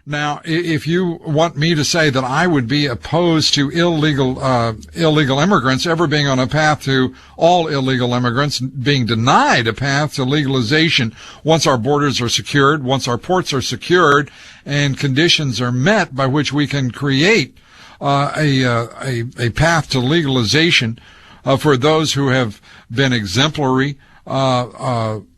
Now, if you want me to say that I would be opposed to illegal immigrants ever being on a path to all illegal immigrants being denied a path to legalization once our borders are secured, once our ports are secured, and conditions are met by which we can create a path to legalization for those who have been exemplary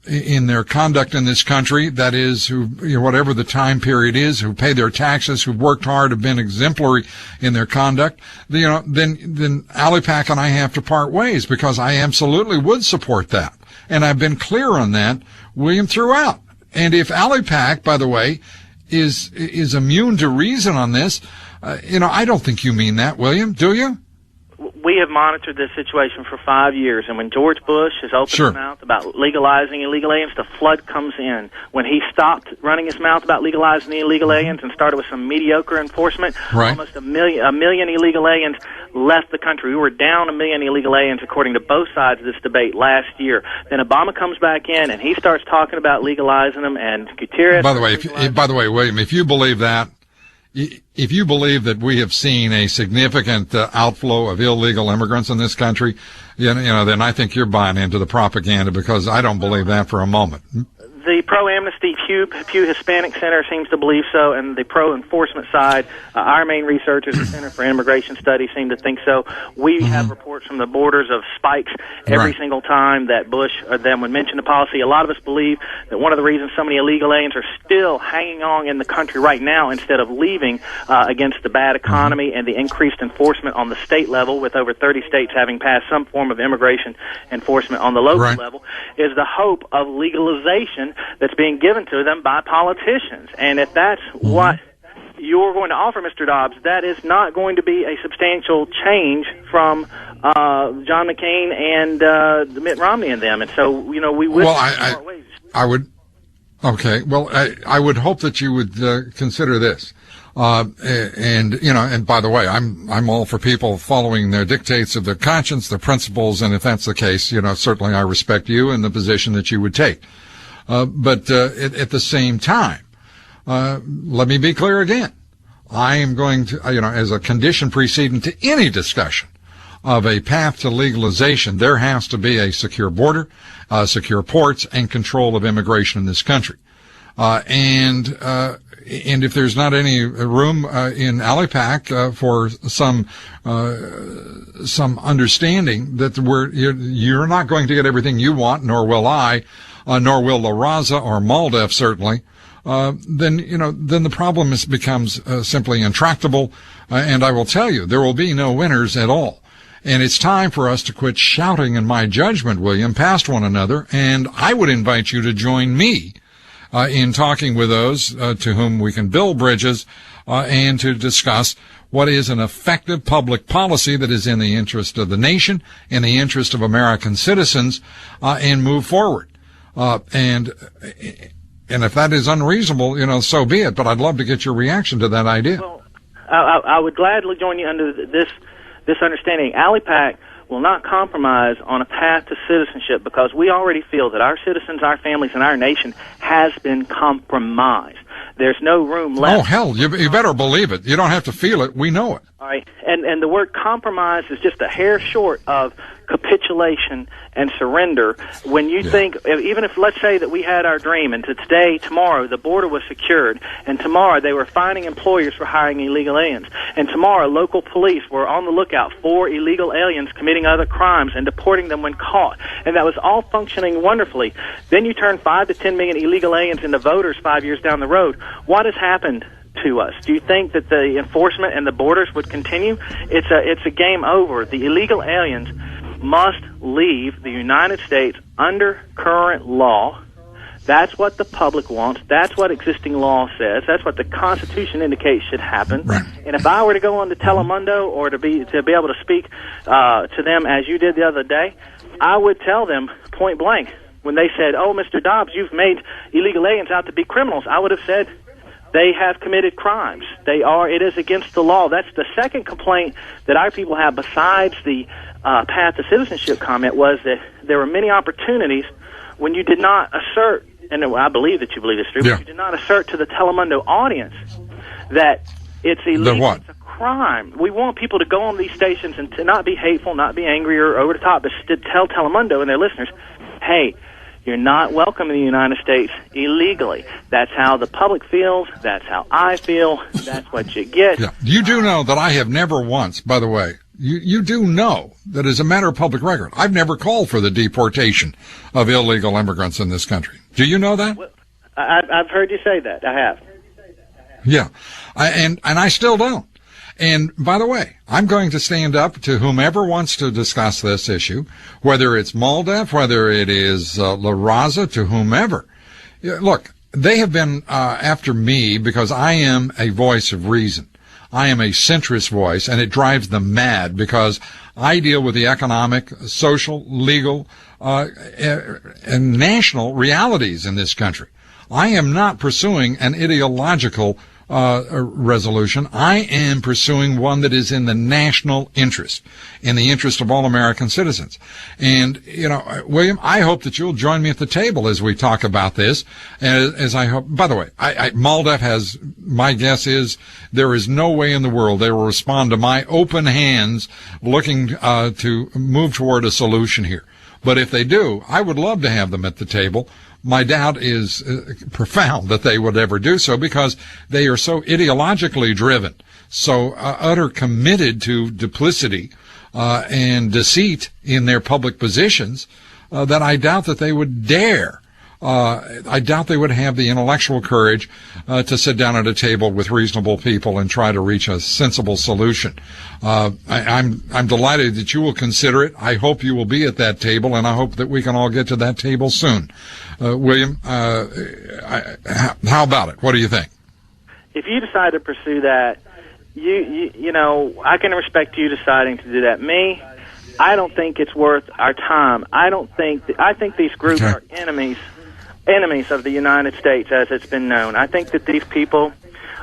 in their conduct in this country, that is, who, whatever the time period is, who pay their taxes, who've worked hard, have been exemplary in their conduct, then Alipak and I have to part ways, because I absolutely would support that. And I've been clear on that, William, throughout. And if Alipak, by the way, is immune to reason on this, I don't think you mean that, William, do you? We have monitored this situation for 5 years, and when George Bush has opened his mouth about legalizing illegal aliens, the flood comes in. When he stopped running his mouth about legalizing the illegal aliens and started with some mediocre enforcement, almost a million illegal aliens left the country. We were down 1 million illegal aliens, according to both sides of this debate, last year. Then Obama comes back in, and he starts talking about legalizing them, and Gutierrez... By the way, William, if you believe that, if you believe that we have seen a significant outflow of illegal immigrants in this country, then I think you're buying into the propaganda, because I don't believe that for a moment. The pro-amnesty Pew Hispanic Center seems to believe so, and the pro-enforcement side, our main researchers, the Center for Immigration Studies, seem to think so. We have reports from the borders of spikes every single time that Bush or them would mention the policy. A lot of us believe that one of the reasons so many illegal aliens are still hanging on in the country right now instead of leaving against the bad economy and the increased enforcement on the state level, with over 30 states having passed some form of immigration enforcement on the local level, is the hope of legalization that's being given to them by politicians. And if that's what you're going to offer, Mr. Dobbs, that is not going to be a substantial change from John McCain and Mitt Romney and them. And so, we would... Well, I would... Okay. Well, I would hope that you would consider this. And by the way, I'm all for people following their dictates of their conscience, their principles, and if that's the case, certainly I respect you and the position that you would take. But at the same time, let me be clear again. I am going to, as a condition preceding to any discussion of a path to legalization, there has to be a secure border, secure ports, and control of immigration in this country. And if there's not any room in Alipak for some understanding that you're not going to get everything you want, nor will I, nor will La Raza or MALDEF certainly, then the problem becomes simply intractable. And I will tell you, there will be no winners at all. And it's time for us to quit shouting, in my judgment, William, past one another. And I would invite you to join me in talking with those to whom we can build bridges and to discuss what is an effective public policy that is in the interest of the nation, in the interest of American citizens, and move forward. And if that is unreasonable, so be it. But I'd love to get your reaction to that idea. Well, I would gladly join you under this understanding. Alipak will not compromise on a path to citizenship, because we already feel that our citizens, our families, and our nation has been compromised. There's no room left. Oh, hell, you better believe it. You don't have to feel it. We know it. All right. And the word compromise is just a hair short of capitulation and surrender. When you think, even if, let's say that we had our dream, and tomorrow, the border was secured, and tomorrow they were finding employers for hiring illegal aliens, and tomorrow local police were on the lookout for illegal aliens committing other crimes and deporting them when caught, and that was all functioning wonderfully. Then you turn 5 to 10 million illegal aliens into voters 5 years down the road. What has happened to us? Do you think that the enforcement and the borders would continue? It's a game over. The illegal aliens must leave the United States under current law. That's what the public wants. That's what existing law says. That's what the Constitution indicates should happen. Right. And if I were to go on to Telemundo or to be able to speak to them as you did the other day, I would tell them point blank, when they said, "Oh, Mr. Dobbs, you've made illegal aliens out to be criminals," I would have said, they have committed crimes. It is against the law. That's the second complaint that our people have, besides the path to citizenship comment, was that there were many opportunities when you did not assert, and I believe that you believe it's true, but you did not assert to the Telemundo audience that it's illegal. What? It's a crime. We want people to go on these stations and to not be hateful, not be angry or over the top, but to tell Telemundo and their listeners, hey, you're not welcome in the United States illegally. That's how the public feels. That's how I feel. That's what you get. Yeah. You do know that I have never once, by the way, you do know that as a matter of public record, I've never called for the deportation of illegal immigrants in this country. Do you know that? Well, I've heard you say that. I have. Yeah. And I still don't. And by the way, I'm going to stand up to whomever wants to discuss this issue, whether it's MALDEF, whether it is La Raza, to whomever. Look, they have been after me because I am a voice of reason. I am a centrist voice, and it drives them mad because I deal with the economic, social, legal, and national realities in this country. I am not pursuing an ideological resolution. I am pursuing one that is in the national interest, in the interest of all American citizens. And, William, I hope that you'll join me at the table as we talk about this. As I hope, by the way, MALDEF has, my guess is there is no way in the world they will respond to my open hands looking to move toward a solution here. But if they do, I would love to have them at the table. My doubt is profound that they would ever do so because they are so ideologically driven, so utter committed to duplicity and deceit in their public positions that I doubt that they would dare. I doubt they would have the intellectual courage to sit down at a table with reasonable people and try to reach a sensible solution. I'm delighted that you will consider it. I hope you will be at that table, and I hope that we can all get to that table soon. William, how about it? What do you think? If you decide to pursue that, you know, I can respect you deciding to do that. Me, I don't think it's worth our time. I think these groups are enemies of the United States as it's been known. I think that these people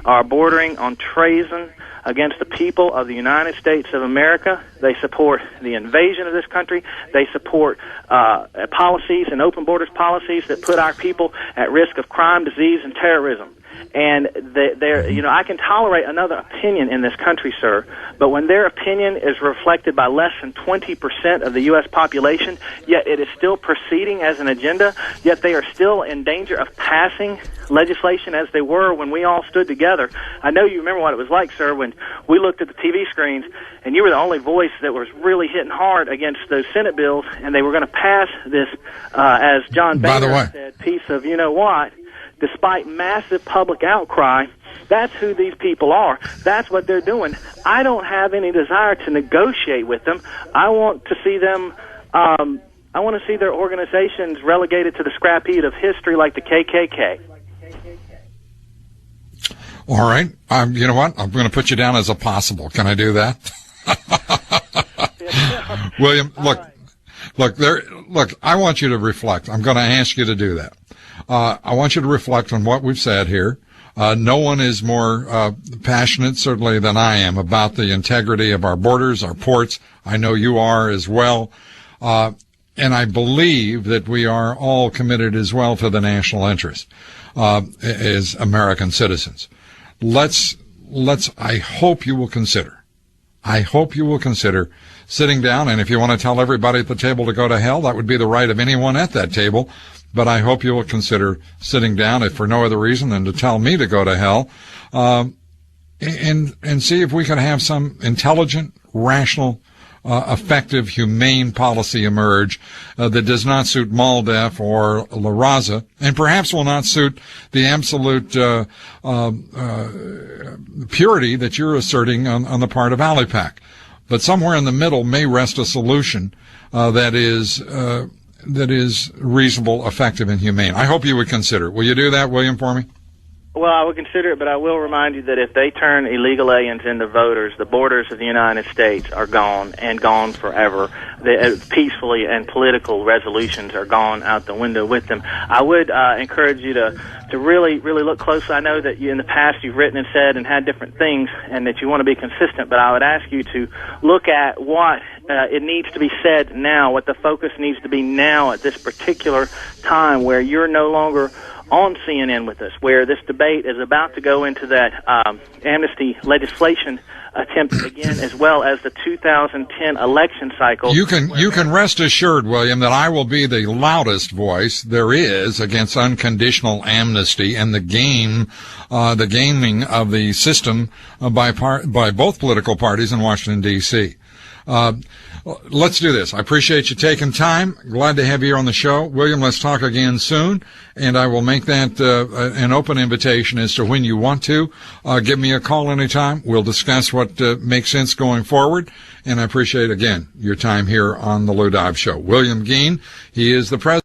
are bordering on treason against the people of the United States of America. They support the invasion of this country. They support policies and open borders policies that put our people at risk of crime, disease, and terrorism. And I can tolerate another opinion in this country, sir, but when their opinion is reflected by less than 20% of the U.S. population, yet it is still proceeding as an agenda, yet they are still in danger of passing legislation as they were when we all stood together. I know you remember what it was like, sir, when we looked at the TV screens and you were the only voice that was really hitting hard against those Senate bills, and they were going to pass this, as John Boehner said, piece of you-know-what. Despite massive public outcry, that's who these people are. That's what they're doing. I don't have any desire to negotiate with them. I want to see them, I want to see their organizations relegated to the scrap heap of history like the KKK. All right. You know what? I'm going to put you down as a possible. Can I do that? William, look, I want you to reflect. I'm going to ask you to do that. I want you to reflect on what we've said here. No one is more passionate, certainly, than I am about the integrity of our borders, our ports. I know you are as well. And I believe that we are all committed as well to the national interest as American citizens. I hope you will consider sitting down, and if you want to tell everybody at the table to go to hell, that would be the right of anyone at that table. But I hope you will consider sitting down, if for no other reason than to tell me to go to hell, and see if we can have some intelligent, rational, effective, humane policy emerge that does not suit MALDEF or La Raza, and perhaps will not suit the absolute purity that you're asserting on the part of ALIPAC. But somewhere in the middle may rest a solution that is reasonable, effective, and humane. I hope you would consider it. Will you do that, William, for me? Well, I would consider it, but I will remind you that if they turn illegal aliens into voters, the borders of the United States are gone, and gone forever. Peacefully, and political resolutions are gone out the window with them. I would encourage you to really, really look closely. I know that in the past you've written and said and had different things, and that you want to be consistent, but I would ask you to look at what it needs to be said now, what the focus needs to be now at this particular time where you're no longer on CNN with us, where this debate is about to go into that amnesty legislation attempt again, as well as the 2010 election cycle. You can rest assured, William, that I will be the loudest voice there is against unconditional amnesty and the gaming of the system by both political parties in Washington, D.C. Let's do this. I appreciate you taking time. Glad to have you here on the show. William, let's talk again soon, and I will make that an open invitation as to when you want to. Give me a call anytime. We'll discuss what makes sense going forward, and I appreciate, again, your time here on the Lou Dobbs Show. William Gheen, he is the president